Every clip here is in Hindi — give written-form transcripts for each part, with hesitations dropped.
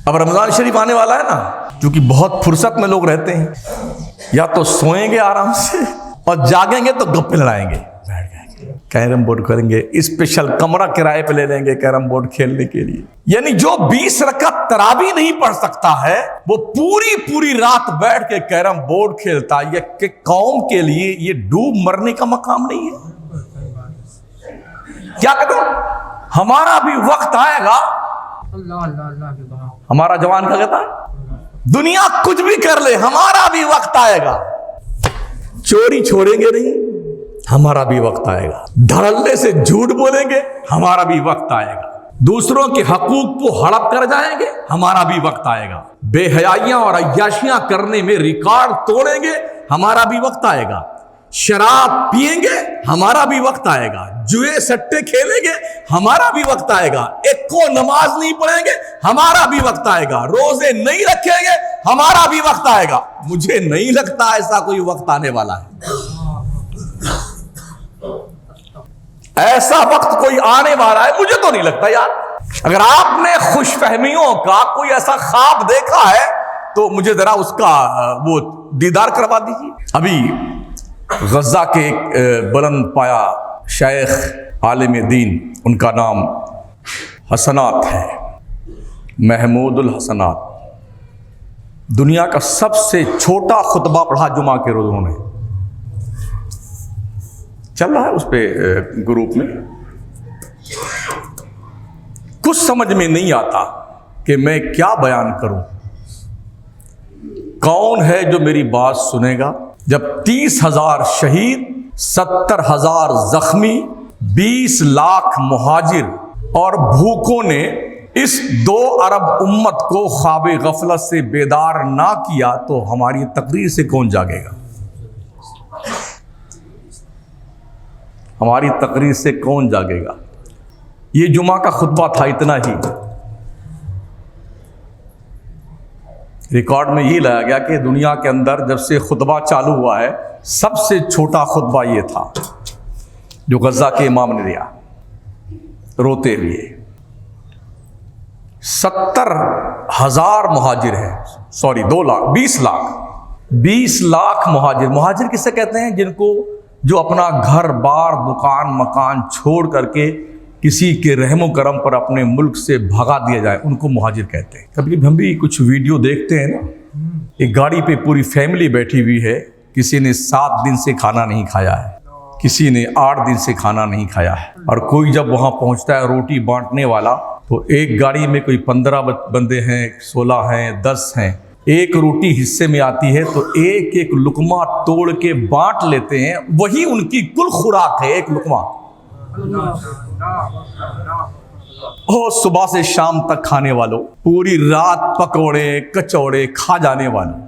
अब रमजान शरीफ आने वाला है ना, क्योंकि बहुत फुर्सत में लोग रहते हैं, या तो सोएंगे आराम से और जागेंगे तो गप्पे लड़ाएंगे, बैठ जाएंगे, कैरम बोर्ड करेंगे, स्पेशल कमरा किराए पे ले लेंगे कैरम बोर्ड खेलने के लिए। यानी जो 20 रकात तरावी नहीं पढ़ सकता है वो पूरी पूरी रात बैठ के कैरम बोर्ड खेलता है। ये कौम के लिए ये डूब मरने का मकाम नहीं है। क्या कहते हैं, हमारा भी वक्त आएगा। हमारा जवान क्या कहता है, दुनिया कुछ भी कर ले हमारा भी वक्त आएगा। चोरी छोड़ेंगे नहीं, हमारा भी वक्त आएगा। धड़ल्ले से झूठ बोलेंगे, हमारा भी वक्त आएगा। दूसरों के हकूक को हड़प कर जाएंगे, हमारा भी वक्त आएगा। बेहयाइयां और अय्याशियां करने में रिकॉर्ड तोड़ेंगे, हमारा भी वक्त आएगा। शराब पिएंगे, हमारा भी वक्त आएगा। जुए सट्टे खेलेंगे, हमारा भी वक्त आएगा। एक को नमाज नहीं पढ़ेंगे, हमारा भी वक्त आएगा। रोजे नहीं रखेंगे, हमारा भी वक्त आएगा। मुझे नहीं लगता ऐसा कोई वक्त आने वाला है। ऐसा वक्त कोई आने वाला है, मुझे तो नहीं लगता यार। अगर आपने खुशफहमियों का कोई ऐसा ख्वाब देखा है तो मुझे जरा उसका वो दीदार करवा दीजिए। अभी गज़ा के एक बुलंद पाया शेख आलिम दीन, उनका नाम हसनात है, महमूदुल हसनात। दुनिया का सबसे छोटा खुतबा पढ़ा जुमा के रोज उन्होंने, चल रहा है उस पे ग्रुप में। कुछ समझ में नहीं आता कि मैं क्या बयान करूं। कौन है जो मेरी बात सुनेगा जब 30,000 शहीद, 70,000 जख्मी, 20 लाख मुहाजिर और भूखों ने इस 2 अरब उम्मत को ख्वाबे गफलत से बेदार ना किया तो हमारी तकरीर से कौन जागेगा? हमारी तकरीर से कौन जागेगा? ये जुमा का खुतबा था, इतना ही। रिकॉर्ड में ये लाया गया कि दुनिया के अंदर जब से खुतबा चालू हुआ है सबसे छोटा खुतबा ये था जो गज़ा के इमाम ने दिया रोते हुए। 70,000 मुहाजिर हैं, सॉरी 2 लाख, 20 लाख, 20 लाख मुहाजिर। मुहाजिर किसे कहते हैं? जिनको जो अपना घर बार दुकान मकान छोड़ करके किसी के रहमो करम पर अपने मुल्क से भगा दिया जाए, उनको मुहाजिर कहते हैं। कभी कभी हम भी कुछ वीडियो देखते हैं ना, एक गाड़ी पे पूरी फैमिली बैठी हुई है, किसी ने 7 दिन से खाना नहीं खाया है, किसी ने 8 दिन से खाना नहीं खाया है, और कोई जब वहाँ पहुँचता है रोटी बांटने वाला तो एक गाड़ी में कोई 15 बंदे हैं, 16 हैं, 10 हैं। एक रोटी हिस्से में आती है तो एक एक लुकमा तोड़ के बांट लेते हैं, वही उनकी कुल खुराक है, एक लुकमा। ओ सुबह से शाम तक खाने वालों, पूरी रात पकौड़े कचौड़े खा जाने वालों,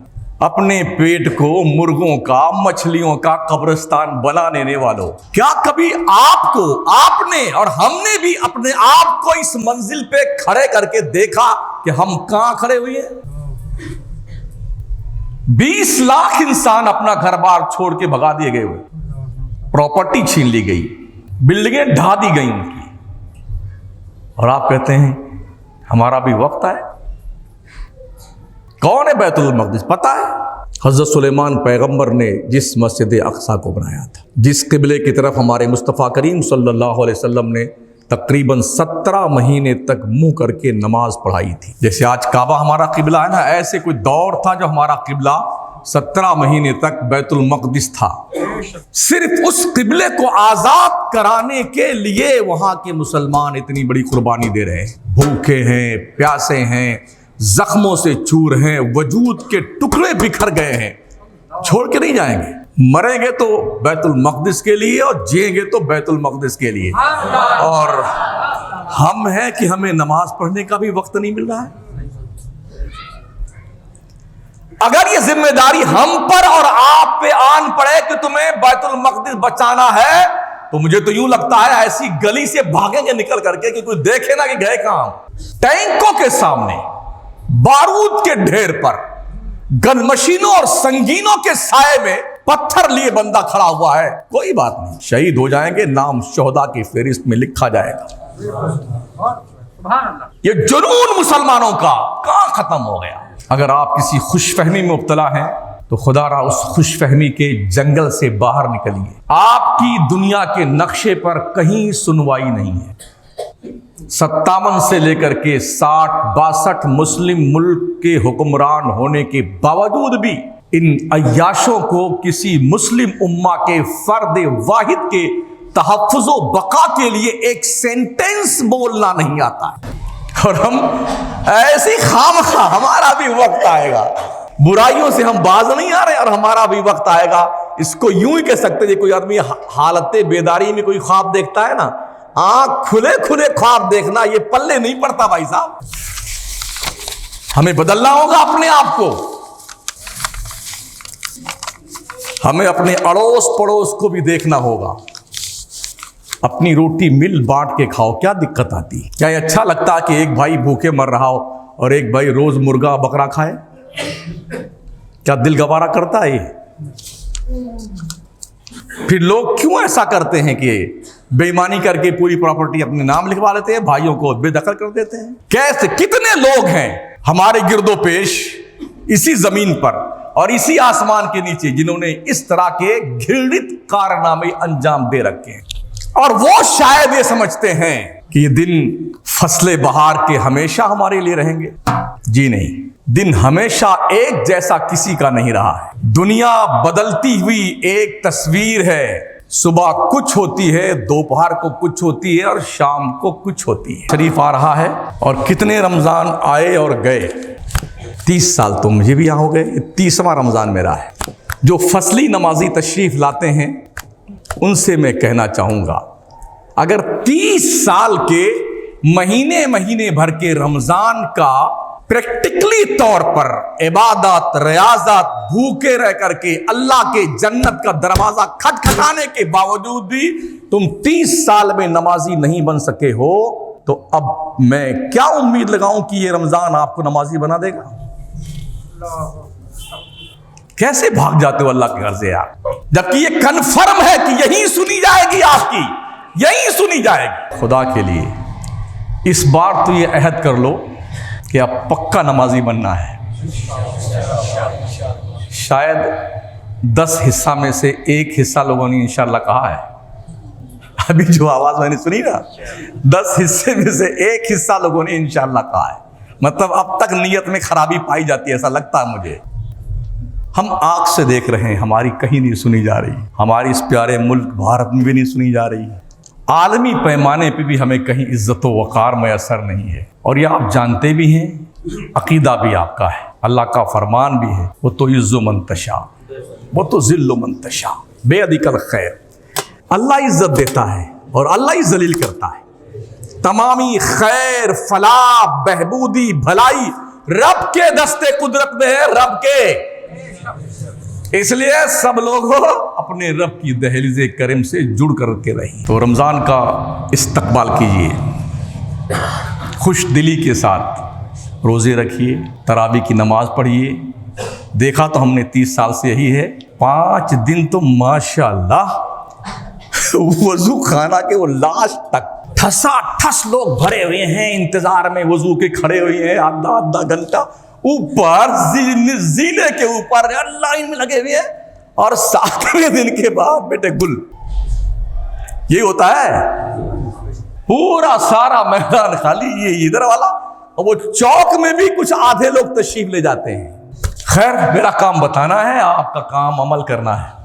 अपने पेट को मुर्गों का मछलियों का कब्रिस्तान बना लेने वालों, क्या कभी आपको, आपने और हमने भी अपने आप को इस मंजिल पे खड़े करके देखा कि हम कहां खड़े हुए हैं? 20 लाख इंसान अपना घर बार छोड़ के भगा दिए गए हुए, प्रॉपर्टी छीन ली गई, बिल्डिंगें ढा दी गई उनकी, और आप कहते हैं हमारा भी वक्त आए। कौन है बैतुल मक़दिस? पता है? हज़रत सुलेमान पैगंबर ने जिस मस्जिद अक़सा को बनाया था, जिस क़िबले की तरफ हमारे मुस्तफ़ा करीम सल्लल्लाहु अलैहि वसल्लम ने तकरीबन 17 महीने तक मुंह करके नमाज पढ़ाई थी। जैसे आज काबा हमारा क़िबला है ना, ऐसे कोई दौर था जो हमारा क़िबला 17 महीने तक बैतुल मक़दिस था। सिर्फ उस क़िबले को आज़ाद कराने के लिए वहाँ के मुसलमान इतनी बड़ी कुर्बानी दे रहे हैं। भूखे हैं, प्यासे हैं, जख्मों से चूर हैं, वजूद के टुकड़े बिखर गए हैं, छोड़ के नहीं जाएंगे। मरेंगे तो बैतुल मक़दिस के लिए और जिएंगे तो बैतुल मक़दिस के लिए। और हम हैं कि हमें नमाज पढ़ने का भी वक्त नहीं मिल रहा है। अगर ये जिम्मेदारी हम पर और आप पे आन पड़े कि तुम्हें बैतुल मक़दिस बचाना है, तो मुझे तो यूं लगता है ऐसी गली से भागेंगे निकल करके कि कोई देखे ना कि गए कहां। टैंकों के सामने, बारूद के ढेर पर, गन मशीनों और संगीनों के साए में पत्थर लिए बंदा खड़ा हुआ है, कोई बात नहीं, शहीद हो जाएंगे, नाम शोहदा की फेरिस्त में लिखा जाएगा। ये जुनून मुसलमानों का कहां खत्म हो गया। अगर आप किसी खुशफहमी में मुब्तला हैं तो खुदारा उस खुशफहमी के जंगल से बाहर निकलिए। आपकी दुनिया के नक्शे पर कहीं सुनवाई नहीं है। 57 से लेकर के 60-62 मुस्लिम मुल्क के हुक्मरान होने के बावजूद भी इन अय्याशों को किसी मुस्लिम उम्मा के फर्द वाहिद के तहफ़्फ़ुज़ व बका के लिए एक सेंटेंस बोलना नहीं आता है। और हम ऐसे खामखा, हमारा भी वक्त आएगा, बुराइयों से हम बाज नहीं आ रहे और हमारा भी वक्त आएगा। इसको यूं ही कह सकते हैं, कोई आदमी हालत बेदारी में कोई ख्वाब देखता है ना, आंख खुले खुले ख्वाब देखना ये पल्ले नहीं पड़ता भाई साहब। हमें बदलना होगा अपने आप को। हमें अपने अड़ोस पड़ोस को भी देखना होगा। अपनी रोटी मिल बांट के खाओ, क्या दिक्कत आती? क्या ये अच्छा लगता है कि एक भाई भूखे मर रहा हो और एक भाई रोज मुर्गा बकरा खाए? क्या दिल गवारा करता है ये? फिर लोग क्यों ऐसा करते हैं कि बेईमानी करके पूरी प्रॉपर्टी अपने नाम लिखवा लेते हैं, भाइयों को बेदखल कर देते हैं? कैसे, कितने लोग हैं हमारे गिरदोपेश इसी जमीन पर और इसी आसमान के नीचे जिन्होंने इस तरह के घृणित कारनामे अंजाम दे रखे हैं, और वो शायद ये समझते हैं कि ये दिन फसले बहार के हमेशा हमारे लिए रहेंगे। जी नहीं, दिन हमेशा एक जैसा किसी का नहीं रहा है। दुनिया बदलती हुई एक तस्वीर है। सुबह कुछ होती है, दोपहर को कुछ होती है और शाम को कुछ होती है। शरीफ आ रहा है और कितने रमजान आए और गए। 30 साल तो मुझे भी यहाँ हो गए, 30वां रमजान मेरा है। जो फसली नमाजी तशरीफ लाते हैं उनसे मैं कहना चाहूंगा, अगर 30 साल के महीने महीने भर के रमजान का प्रैक्टिकली तौर पर इबादत रियाजत भूखे रह करके अल्लाह के जन्नत का दरवाजा खटखटाने के बावजूद भी तुम 30 साल में नमाजी नहीं बन सके हो, तो अब मैं क्या उम्मीद लगाऊं कि ये रमजान आपको नमाजी बना देगा? कैसे भाग जाते हो अल्लाह के घर से यार, जबकि ये कन्फर्म है कि यही सुनी जाएगी, आपकी यही सुनी जाएगी। खुदा के लिए इस बार तो ये अहद कर लो कि अब पक्का नमाजी बनना है। शायद 10 हिस्सा में से 1 हिस्सा लोगों ने इंशाल्लाह कहा है। अभी जो आवाज मैंने सुनी ना, 10 हिस्से में से 1 हिस्सा लोगों ने इंशाल्लाह कहा है। मतलब अब तक नीयत में खराबी पाई जाती है, ऐसा लगता है मुझे। हम आंख से देख रहे हैं, हमारी कहीं नहीं सुनी जा रही, हमारे इस प्यारे मुल्क भारत में भी नहीं सुनी जा रही, आलमी पैमाने पे भी हमें कहीं इज्जत व वक़ार मैसर नहीं है। और ये आप जानते भी हैं, अकीदा भी आपका है, अल्लाह का फरमान भी है, वो तो इज़्ज़ु मन तशा वो तो ज़िल्लु मन तशा बेअदिकल खैर। अल्लाह इज्जत देता है और अल्लाह ही जलील करता है। तमामी खैर फलाह बहबूदी भलाई रब के दस्ते कुदरत में है, रब के। इसलिए सब लोग अपने रब की दहलीज़े करीम से जुड़ करके रहिए। तो रमज़ान का इस्तकबाल कीजिए, खुश दिली के साथ रोज़े रखिए, तरावी की नमाज पढ़िए। देखा तो हमने 30 साल से यही है। 5 दिन तो माशाअल्लाह वजू खाना के वो लास्ट तक ठसाठस लोग भरे हुए हैं, इंतजार में वजू के खड़े हुए हैं, आधा घंटा ऊपर जीने के ऊपर लाइन में लगे हुए हैं, और 7वें दिन के बाद बेटे गुल। ये होता है, पूरा सारा मैदान खाली, ये इधर वाला, और वो चौक में भी कुछ आधे लोग तशरीफ ले जाते हैं। खैर, मेरा काम बताना है, आपका काम अमल करना है।